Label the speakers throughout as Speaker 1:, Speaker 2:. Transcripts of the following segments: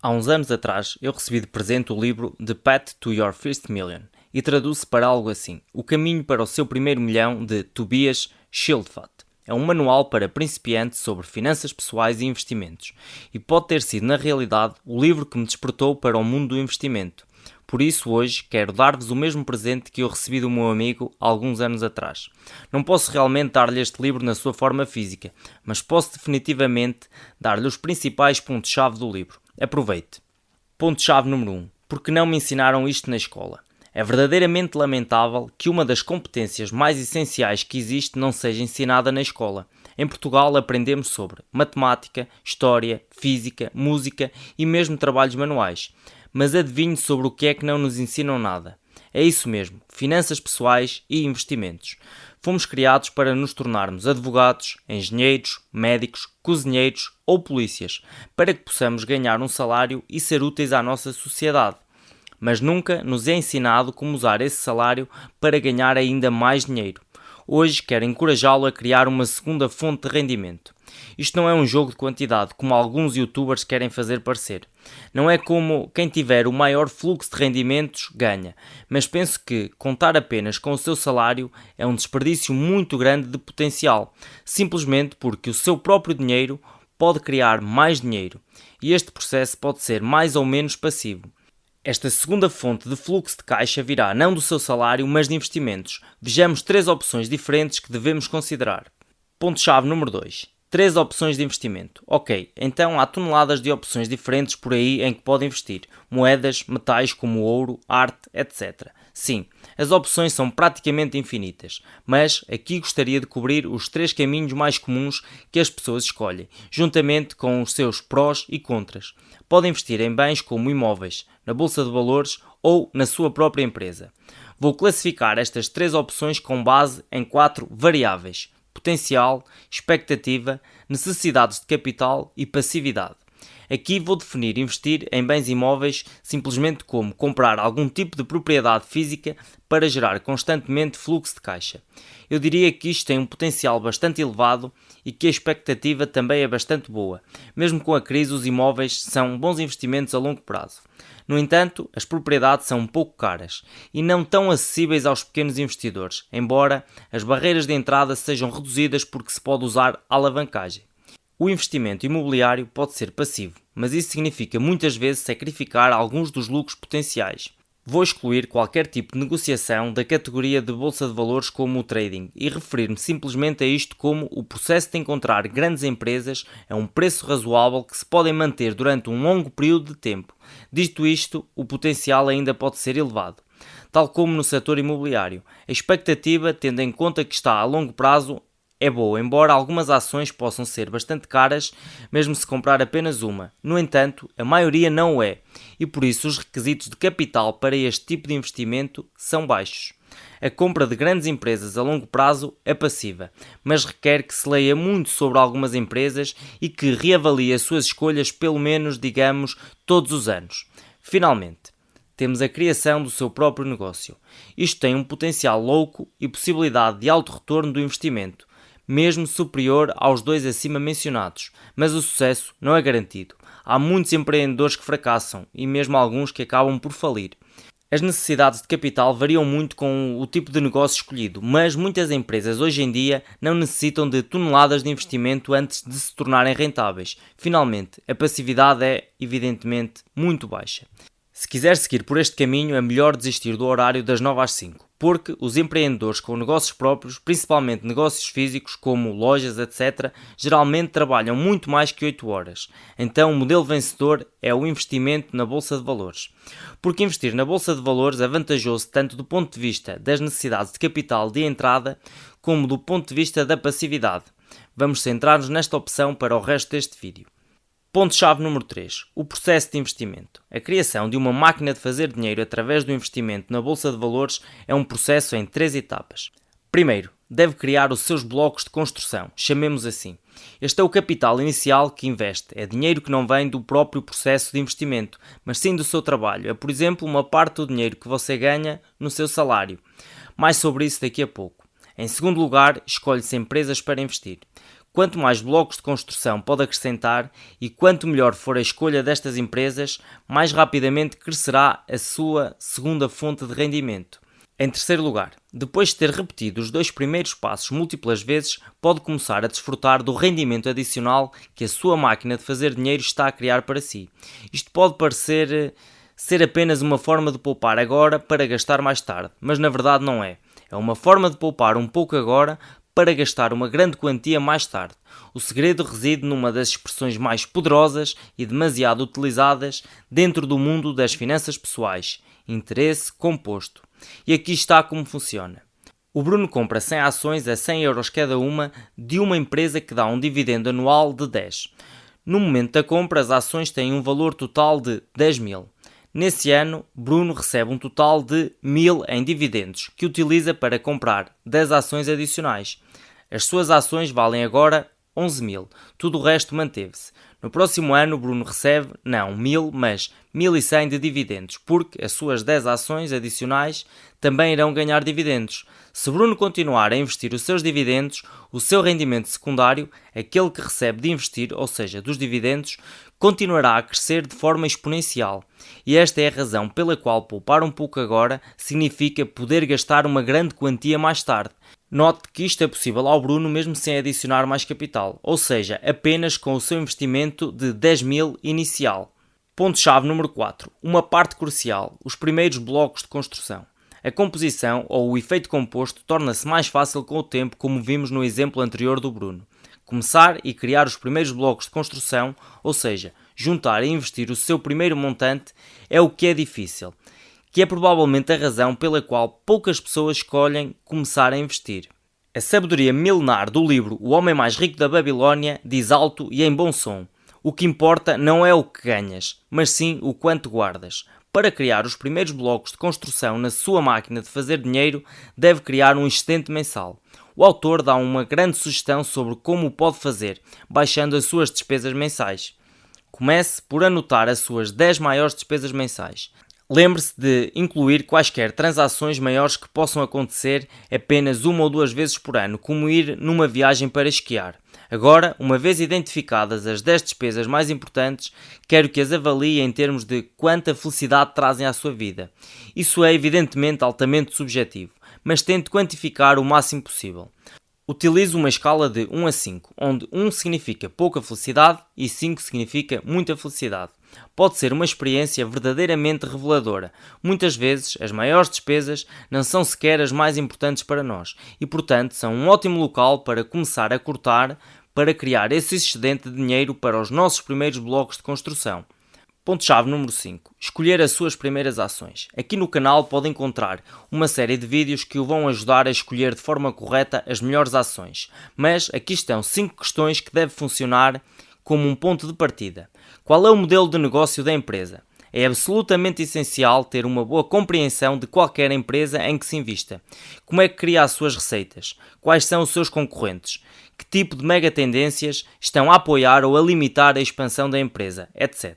Speaker 1: Há uns anos atrás, eu recebi de presente o livro The Path to Your First Million e traduz-se para algo assim: O caminho para o seu primeiro milhão, de Tobias Schildfat. É um manual para principiantes sobre finanças pessoais e investimentos, e pode ter sido, na realidade, o livro que me despertou para o mundo do investimento. Por isso, hoje, quero dar-vos o mesmo presente que eu recebi do meu amigo há alguns anos atrás. Não posso realmente dar-lhe este livro na sua forma física, mas posso definitivamente dar-lhe os principais pontos-chave do livro. Aproveite. Ponto-chave número 1. Porque não me ensinaram isto na escola? É verdadeiramente lamentável que uma das competências mais essenciais que existe não seja ensinada na escola. Em Portugal aprendemos sobre matemática, história, física, música e mesmo trabalhos manuais. Mas adivinhe sobre o que é que não nos ensinam nada. É isso mesmo, finanças pessoais e investimentos. Fomos criados para nos tornarmos advogados, engenheiros, médicos, cozinheiros ou polícias, para que possamos ganhar um salário e ser úteis à nossa sociedade. Mas nunca nos é ensinado como usar esse salário para ganhar ainda mais dinheiro. Hoje quero encorajá-lo a criar uma segunda fonte de rendimento. Isto não é um jogo de quantidade, como alguns youtubers querem fazer parecer. Não é como quem tiver o maior fluxo de rendimentos ganha, mas penso que contar apenas com o seu salário é um desperdício muito grande de potencial, simplesmente porque o seu próprio dinheiro pode criar mais dinheiro, e este processo pode ser mais ou menos passivo. Esta segunda fonte de fluxo de caixa virá não do seu salário, mas de investimentos. Vejamos 3 opções diferentes que devemos considerar. Ponto-chave número 2. 3 opções de investimento. Ok, então há toneladas de opções diferentes por aí em que pode investir. Moedas, metais como ouro, arte, etc. Sim, as opções são praticamente infinitas, mas aqui gostaria de cobrir os 3 caminhos mais comuns que as pessoas escolhem, juntamente com os seus prós e contras. Pode investir em bens como imóveis, na bolsa de valores ou na sua própria empresa. Vou classificar estas 3 opções com base em 4 variáveis: potencial, expectativa, necessidades de capital e passividade. Aqui vou definir investir em bens imóveis simplesmente como comprar algum tipo de propriedade física para gerar constantemente fluxo de caixa. Eu diria que isto tem um potencial bastante elevado e que a expectativa também é bastante boa. Mesmo com a crise, os imóveis são bons investimentos a longo prazo. No entanto, as propriedades são um pouco caras e não tão acessíveis aos pequenos investidores, embora as barreiras de entrada sejam reduzidas porque se pode usar alavancagem. O investimento imobiliário pode ser passivo, mas isso significa muitas vezes sacrificar alguns dos lucros potenciais. Vou excluir qualquer tipo de negociação da categoria de bolsa de valores como o trading e referir-me simplesmente a isto como o processo de encontrar grandes empresas a um preço razoável que se podem manter durante um longo período de tempo. Dito isto, o potencial ainda pode ser elevado. Tal como no setor imobiliário, a expectativa, tendo em conta que está a longo prazo, é boa, embora algumas ações possam ser bastante caras, mesmo se comprar apenas uma. No entanto, a maioria não o é, e por isso os requisitos de capital para este tipo de investimento são baixos. A compra de grandes empresas a longo prazo é passiva, mas requer que se leia muito sobre algumas empresas e que reavalie as suas escolhas pelo menos, digamos, todos os anos. Finalmente, temos a criação do seu próprio negócio. Isto tem um potencial louco e possibilidade de alto retorno do investimento, mesmo superior aos 2 acima mencionados, mas o sucesso não é garantido. Há muitos empreendedores que fracassam e mesmo alguns que acabam por falir. As necessidades de capital variam muito com o tipo de negócio escolhido, mas muitas empresas hoje em dia não necessitam de toneladas de investimento antes de se tornarem rentáveis. Finalmente, a passividade é, evidentemente, muito baixa. Se quiser seguir por este caminho, é melhor desistir do horário das 9 às 5, porque os empreendedores com negócios próprios, principalmente negócios físicos como lojas, etc., geralmente trabalham muito mais que 8 horas. Então o modelo vencedor é o investimento na bolsa de valores. Porque investir na bolsa de valores é vantajoso tanto do ponto de vista das necessidades de capital de entrada, como do ponto de vista da passividade. Vamos centrar-nos nesta opção para o resto deste vídeo. Ponto-chave número 3. O processo de investimento. A criação de uma máquina de fazer dinheiro através do investimento na bolsa de valores é um processo em 3 etapas. Primeiro, deve criar os seus blocos de construção, chamemos assim. Este é o capital inicial que investe. É dinheiro que não vem do próprio processo de investimento, mas sim do seu trabalho. É, por exemplo, uma parte do dinheiro que você ganha no seu salário. Mais sobre isso daqui a pouco. Em segundo lugar, escolhe-se empresas para investir. Quanto mais blocos de construção pode acrescentar e quanto melhor for a escolha destas empresas, mais rapidamente crescerá a sua segunda fonte de rendimento. Em terceiro lugar, depois de ter repetido os 2 primeiros passos múltiplas vezes, pode começar a desfrutar do rendimento adicional que a sua máquina de fazer dinheiro está a criar para si. Isto pode parecer ser apenas uma forma de poupar agora para gastar mais tarde, mas na verdade não é. É uma forma de poupar um pouco agora para gastar uma grande quantia mais tarde. O segredo reside numa das expressões mais poderosas e demasiado utilizadas dentro do mundo das finanças pessoais: interesse composto. E aqui está como funciona. O Bruno compra 100 ações a 100 euros cada uma de uma empresa que dá um dividendo anual de 10. No momento da compra, as ações têm um valor total de 10.000. Nesse ano, Bruno recebe um total de 1.000 em dividendos, que utiliza para comprar 10 ações adicionais. As suas ações valem agora 11.000, tudo o resto manteve-se. No próximo ano, Bruno recebe, não 1.000, mas 1.100 de dividendos, porque as suas 10 ações adicionais também irão ganhar dividendos. Se Bruno continuar a investir os seus dividendos, o seu rendimento secundário, aquele que recebe de investir, ou seja, dos dividendos, continuará a crescer de forma exponencial. E esta é a razão pela qual poupar um pouco agora significa poder gastar uma grande quantia mais tarde. Note que isto é possível ao Bruno mesmo sem adicionar mais capital, ou seja, apenas com o seu investimento de 10.000 inicial. Ponto-chave número 4. Uma parte crucial: os primeiros blocos de construção. A composição ou o efeito composto torna-se mais fácil com o tempo, como vimos no exemplo anterior do Bruno. Começar e criar os primeiros blocos de construção, ou seja, juntar e investir o seu primeiro montante, é o que é difícil, que é provavelmente a razão pela qual poucas pessoas escolhem começar a investir. A sabedoria milenar do livro O Homem Mais Rico da Babilónia diz alto e em bom som: o que importa não é o que ganhas, mas sim o quanto guardas. Para criar os primeiros blocos de construção na sua máquina de fazer dinheiro, deve criar um excedente mensal. O autor dá uma grande sugestão sobre como o pode fazer, baixando as suas despesas mensais. Comece por anotar as suas 10 maiores despesas mensais. Lembre-se de incluir quaisquer transações maiores que possam acontecer apenas 1 ou 2 vezes por ano, como ir numa viagem para esquiar. Agora, uma vez identificadas as 10 despesas mais importantes, quero que as avalie em termos de quanta felicidade trazem à sua vida. Isso é evidentemente altamente subjetivo, mas tente quantificar o máximo possível. Utilize uma escala de 1 a 5, onde 1 significa pouca felicidade e 5 significa muita felicidade. Pode ser uma experiência verdadeiramente reveladora. Muitas vezes, as maiores despesas não são sequer as mais importantes para nós e, portanto, são um ótimo local para começar a cortar para criar esse excedente de dinheiro para os nossos primeiros blocos de construção. Ponto-chave número 5. Escolher as suas primeiras ações. Aqui no canal pode encontrar uma série de vídeos que o vão ajudar a escolher de forma correta as melhores ações. Mas aqui estão 5 questões que devem funcionar como um ponto de partida. Qual é o modelo de negócio da empresa? É absolutamente essencial ter uma boa compreensão de qualquer empresa em que se invista. Como é que cria as suas receitas? Quais são os seus concorrentes? Que tipo de mega tendências estão a apoiar ou a limitar a expansão da empresa? Etc.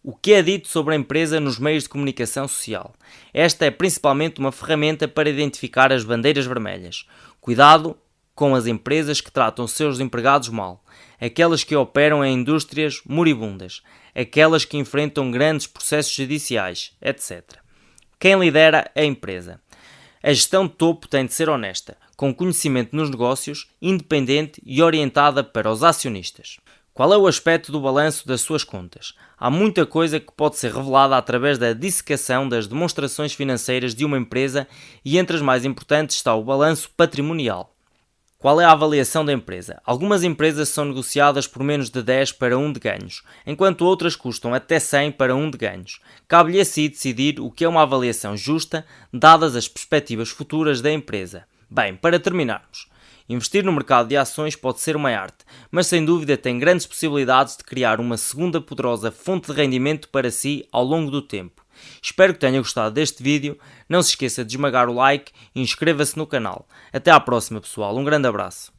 Speaker 1: O que é dito sobre a empresa nos meios de comunicação social? Esta é principalmente uma ferramenta para identificar as bandeiras vermelhas. Cuidado com as empresas que tratam seus empregados mal, aquelas que operam em indústrias moribundas, aquelas que enfrentam grandes processos judiciais, etc. Quem lidera a empresa? A gestão de topo tem de ser honesta, com conhecimento nos negócios, independente e orientada para os acionistas. Qual é o aspecto do balanço das suas contas? Há muita coisa que pode ser revelada através da dissecação das demonstrações financeiras de uma empresa e entre as mais importantes está o balanço patrimonial. Qual é a avaliação da empresa? Algumas empresas são negociadas por menos de 10 para 1 de ganhos, enquanto outras custam até 100 para 1 de ganhos. Cabe-lhe a si decidir o que é uma avaliação justa, dadas as perspectivas futuras da empresa. Bem, para terminarmos, investir no mercado de ações pode ser uma arte, mas sem dúvida tem grandes possibilidades de criar uma segunda poderosa fonte de rendimento para si ao longo do tempo. Espero que tenha gostado deste vídeo, não se esqueça de esmagar o like e inscreva-se no canal. Até à próxima pessoal, um grande abraço.